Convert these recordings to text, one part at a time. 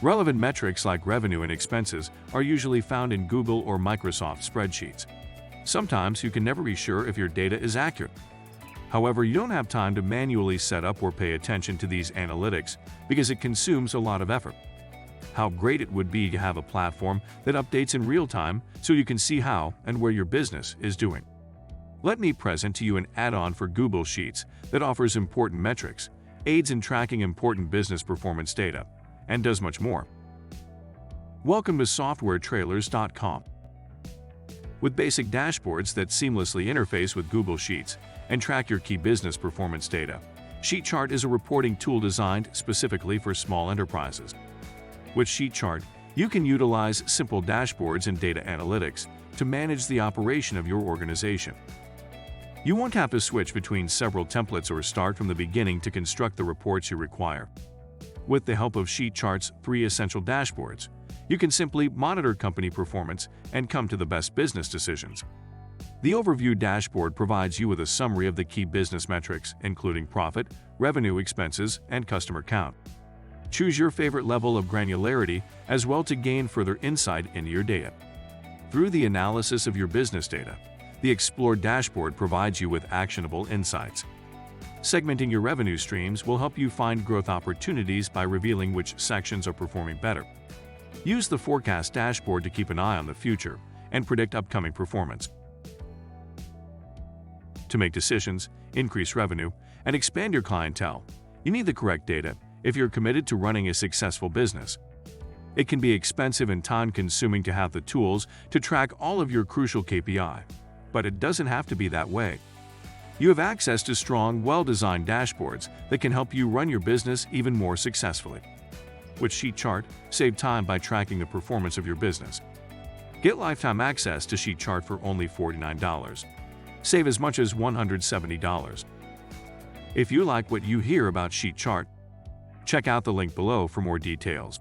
Relevant metrics like revenue and expenses are usually found in Google or Microsoft spreadsheets. Sometimes you can never be sure if your data is accurate. However, you don't have time to manually set up or pay attention to these analytics because it consumes a lot of effort. How great it would be to have a platform that updates in real time so you can see how and where your business is doing. Let me present to you an add-on for Google Sheets that offers important metrics, aids in tracking important business performance data, and does much more. Welcome to SoftwareTrailers.com. With basic dashboards that seamlessly interface with Google Sheets and track your key business performance data, SheetChart is a reporting tool designed specifically for small enterprises. With SheetChart, you can utilize simple dashboards and data analytics to manage the operation of your organization. You won't have to switch between several templates or start from the beginning to construct the reports you require. With the help of SheetChart's 3 essential dashboards, you can simply monitor company performance and come to the best business decisions. The Overview dashboard provides you with a summary of the key business metrics, including profit, revenue, expenses, and customer count. Choose your favorite level of granularity as well to gain further insight into your data. Through the analysis of your business data, the Explore dashboard provides you with actionable insights. Segmenting your revenue streams will help you find growth opportunities by revealing which sections are performing better. Use the Forecast dashboard to keep an eye on the future and predict upcoming performance. To make decisions, increase revenue, and expand your clientele, you need the correct data if you're committed to running a successful business. It can be expensive and time-consuming to have the tools to track all of your crucial KPI, but it doesn't have to be that way. You have access to strong, well-designed dashboards that can help you run your business even more successfully. With SheetChart, save time by tracking the performance of your business. Get lifetime access to SheetChart for only $49. Save as much as $170. If you like what you hear about SheetChart, check out the link below for more details.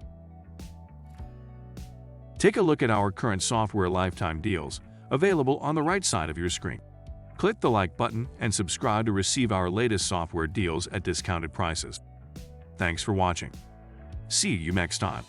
Take a look at our current software lifetime deals, available on the right side of your screen. Click the like button and subscribe to receive our latest software deals at discounted prices. Thanks for watching. See you next time.